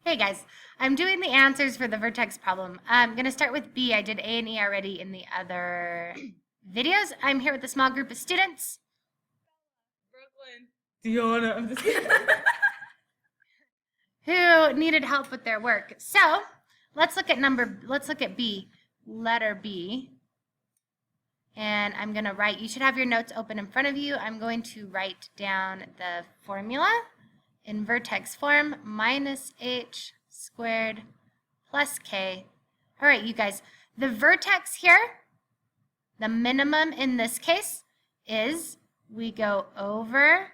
Hey guys, I'm doing the answers for the vertex problem. I'm going to start with B. I did A and E already in the other videos. I'm here with a small group of students. Brooklyn. Diona, I'm just kidding. Who needed help with their work. So let's look at B, letter B. And I'm going to write, you should have your notes open in front of you. I'm going to write down the formula in vertex form, minus h squared plus k. All right, you guys, the vertex here, the minimum in this case is we go over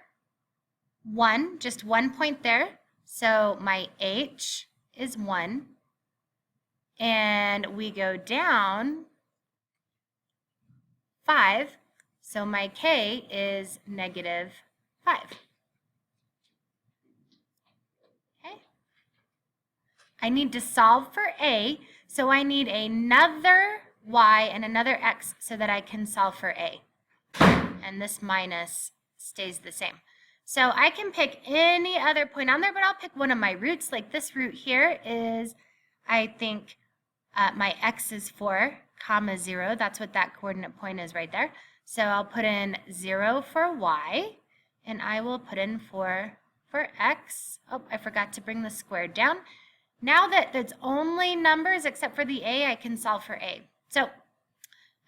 1, just 1 point there. So my h is 1. And we go down 5. So my k is negative 5. I need to solve for a, so I need another y and another x so that I can solve for a. And this minus stays the same. So I can pick any other point on there, but I'll pick one of my roots. Like this root here is, I think, my x is 4, comma 0. That's what that coordinate point is right there. So I'll put in 0 for y, and I will put in 4 for x. Oh, I forgot to bring the square down. Now that it's only numbers except for the a, I can solve for a. So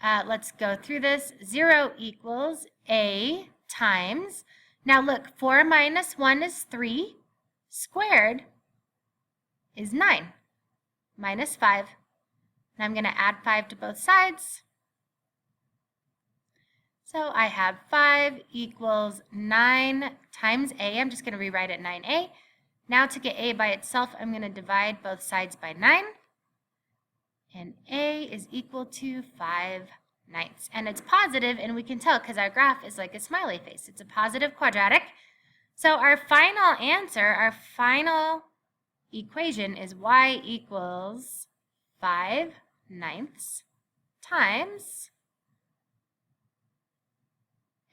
let's go through this. 0 equals a times. Now look, 4 minus 1 is 3. Squared is 9. Minus 5. And I'm going to add 5 to both sides. So I have 5 equals 9 times a. I'm just going to rewrite it 9a. Now to get a by itself, I'm going to divide both sides by 9. And a is equal to 5/9. And it's positive, and we can tell because our graph is like a smiley face. It's a positive quadratic. So our final answer, our final equation is y equals 5/9 times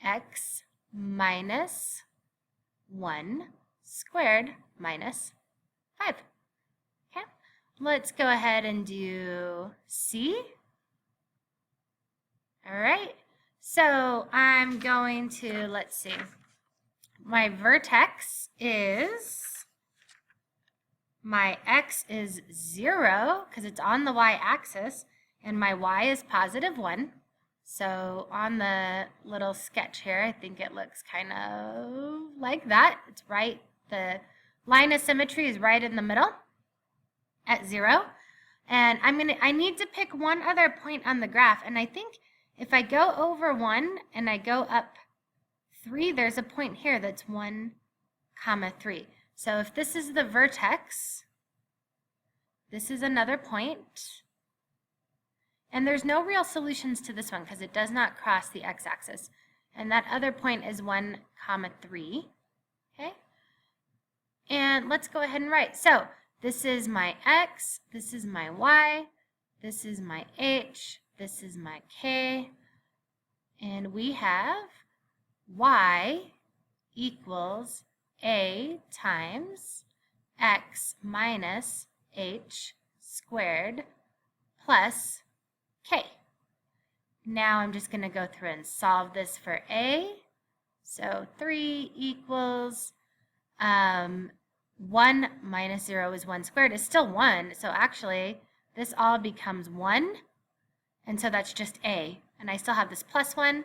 x minus 1 squared minus 5. Okay, let's go ahead and do C. All right, so I'm going to, let's see, my vertex is, my x is 0 because it's on the y-axis, and my y is positive 1. So on the little sketch here, I think it looks kind of like that. It's right, the line of symmetry is right in the middle at 0. And I need to pick one other point on the graph. And I think if I go over 1 and I go up 3, there's a point here that's 1, comma 3. So if this is the vertex, this is another point. And there's no real solutions to this one because it does not cross the x-axis. And that other point is 1, comma 3. Okay? And let's go ahead and write. So this is my x, this is my y, this is my h, this is my k, and we have y equals a times x minus h squared plus k. Now I'm just going to go through and solve this for a. So 3 equals 1 minus 0 is 1 squared is still 1. So actually, this all becomes 1. And so that's just a. And I still have this plus 1.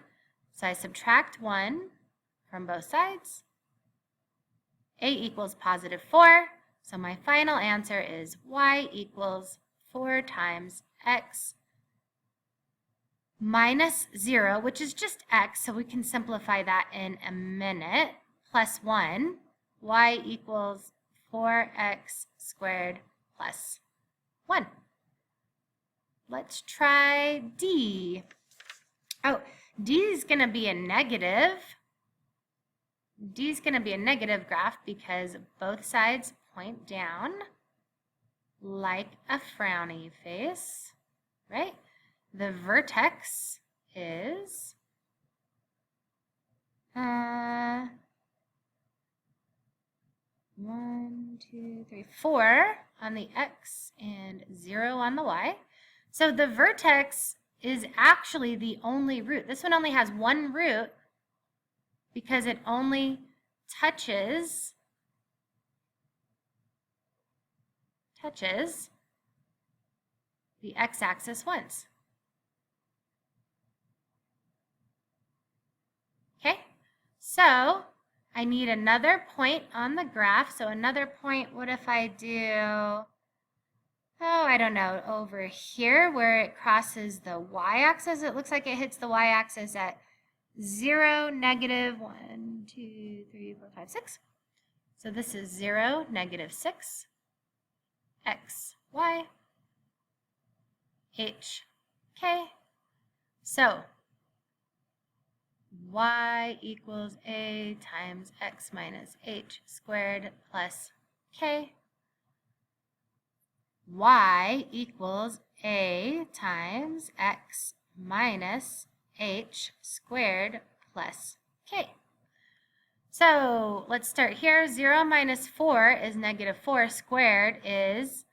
So I subtract 1 from both sides. A equals positive 4. So my final answer is y equals 4 times x minus 0, which is just x. So we can simplify that in a minute, plus 1. Y equals 4x squared plus 1. Let's try D. Oh, D is going to be a negative. D is going to be a negative graph because both sides point down like a frowny face, right? The vertex is 1, 2, 3, 4 on the x and 0 on the y. So the vertex is actually the only root. This one only has one root because it only touches the x-axis once. Okay, so I need another point on the graph. So another point, what if I do, oh, I don't know, over here where it crosses the y-axis? It looks like it hits the y-axis at 0, negative 1, 2, 3, 4, 5, 6. So this is 0, negative 6, x, y, h, k. So y equals a times x minus h squared plus k. Y equals a times x minus h squared plus k. So let's start here. 0 minus 4 is negative 4 squared is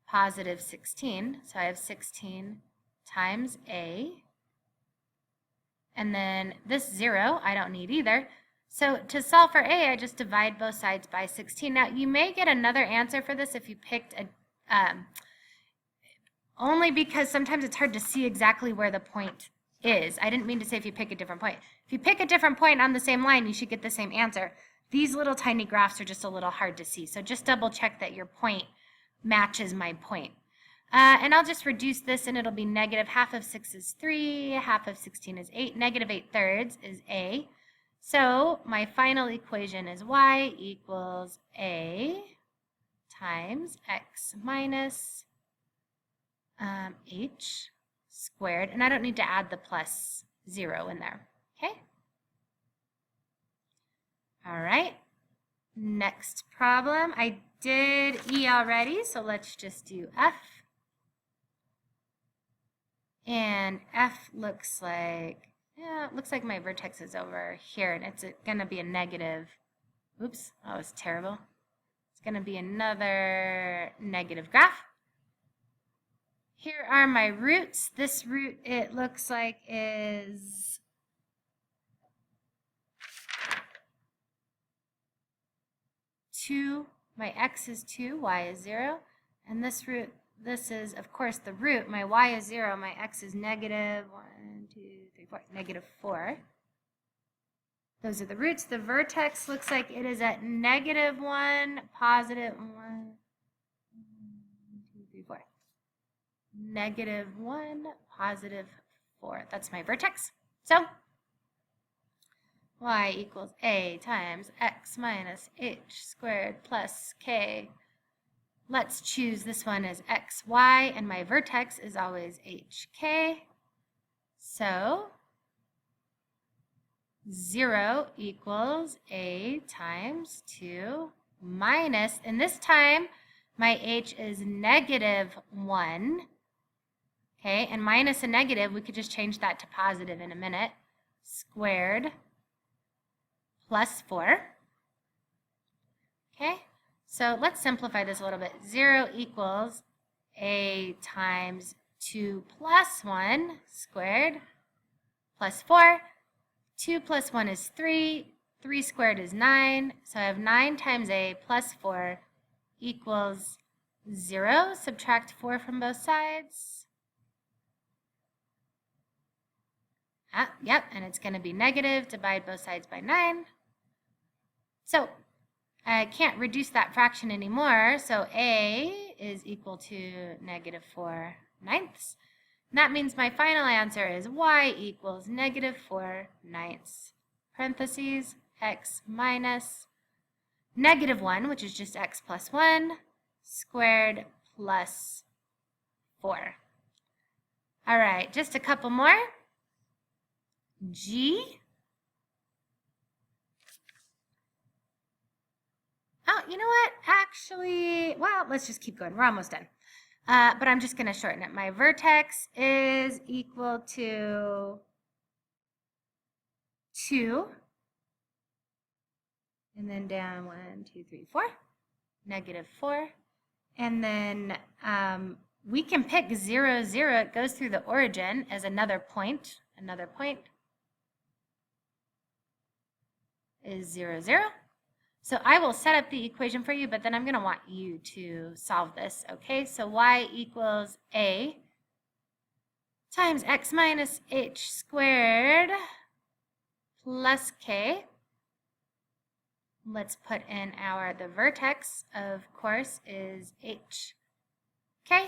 positive 16. So I have 16 times a. And then this 0, I don't need either. So to solve for a, I just divide both sides by 16. Now, you may get another answer for this if you picked a, only because sometimes it's hard to see exactly where the point is. I didn't mean to say if you pick a different point. If you pick a different point on the same line, you should get the same answer. These little tiny graphs are just a little hard to see. So just double check that your point matches my point. And I'll just reduce this and it'll be negative half of 6 is 3, half of 16 is 8, negative 8/3 is a. So my final equation is y equals a times x minus h squared. And I don't need to add the plus 0 in there. Okay? All right. Next problem. I did E already, so let's just do F. And F looks like, yeah, it looks like my vertex is over here, and it's going to be a negative. Oops, that was terrible. It's going to be another negative graph. Here are my roots. This root, it looks like, is 2. My x is 2, y is 0. And this root, this is, of course, the root. My y is 0. My x is negative 1, 2, 3, 4, negative 4. Those are the roots. The vertex looks like it is at negative 1, positive 1, 2, 3, 4. Negative 1, positive 4. That's my vertex. So y equals a times x minus h squared plus k. Let's choose this one as x, y, and my vertex is always hk. So 0 equals a times 2 minus, and this time my h is negative 1. Okay, and minus a negative, we could just change that to positive in a minute. Squared plus 4. Okay, so let's simplify this a little bit. 0 equals a times 2 plus 1 squared plus 4. 2 plus 1 is 3. 3 squared is 9. So I have 9 times a plus 4 equals 0. Subtract 4 from both sides. Yep, and it's going to be negative. Divide both sides by 9. So I can't reduce that fraction anymore. So a is equal to negative 4 ninths. And that means my final answer is y equals negative 4 ninths. Parentheses, x minus negative 1, which is just x plus 1, squared plus 4. All right, just a couple more. G. Oh, you know what? Actually, well, let's just keep going. We're almost done. But I'm just going to shorten it. My vertex is equal to 2. And then down 1, 2, 3, 4. negative 4. And then we can pick 0, 0. It goes through the origin as another point. Another point is 0, 0. So I will set up the equation for you, but then I'm going to want you to solve this. Okay, so y equals a times x minus h squared plus k. Let's put in the vertex, of course, is h. Okay.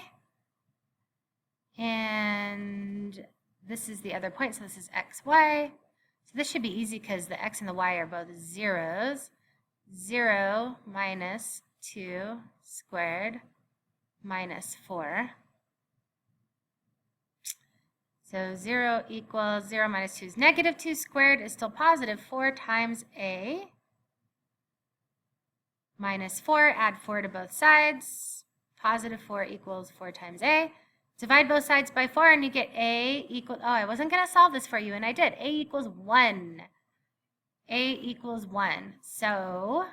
And this is the other point, so this is x, y. So this should be easy because the x and the y are both zeros. 0 minus 2 squared minus 4. So 0 equals 0 minus 2 is negative 2 squared is still positive 4 times a minus 4. Add 4 to both sides. Positive 4 equals 4 times a. Divide both sides by 4 and you get a equals, oh, I wasn't going to solve this for you, and I did. A equals 1. A equals 1. So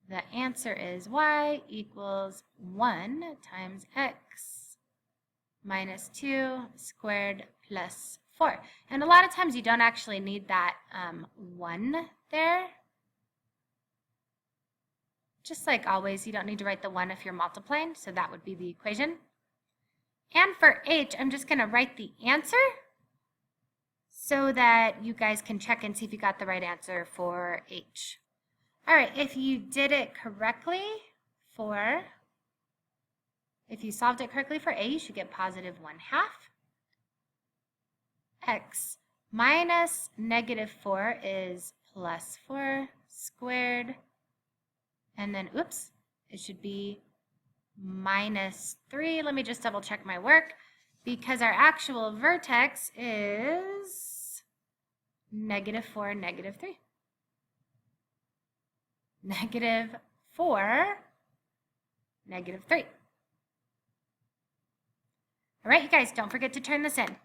the answer is y equals 1 times x minus 2 squared plus 4. And a lot of times you don't actually need that 1 there. Just like always, you don't need to write the 1 if you're multiplying, so that would be the equation. And for h, I'm just going to write the answer so that you guys can check and see if you got the right answer for h. All right, if you did it correctly if you solved it correctly for a, you should get positive 1/2. X minus negative 4 is plus 4 squared. And then, oops, it should be minus 3. Let me just double check my work because our actual vertex is negative 4, negative 3. Negative 4, negative 3. All right, you guys, don't forget to turn this in.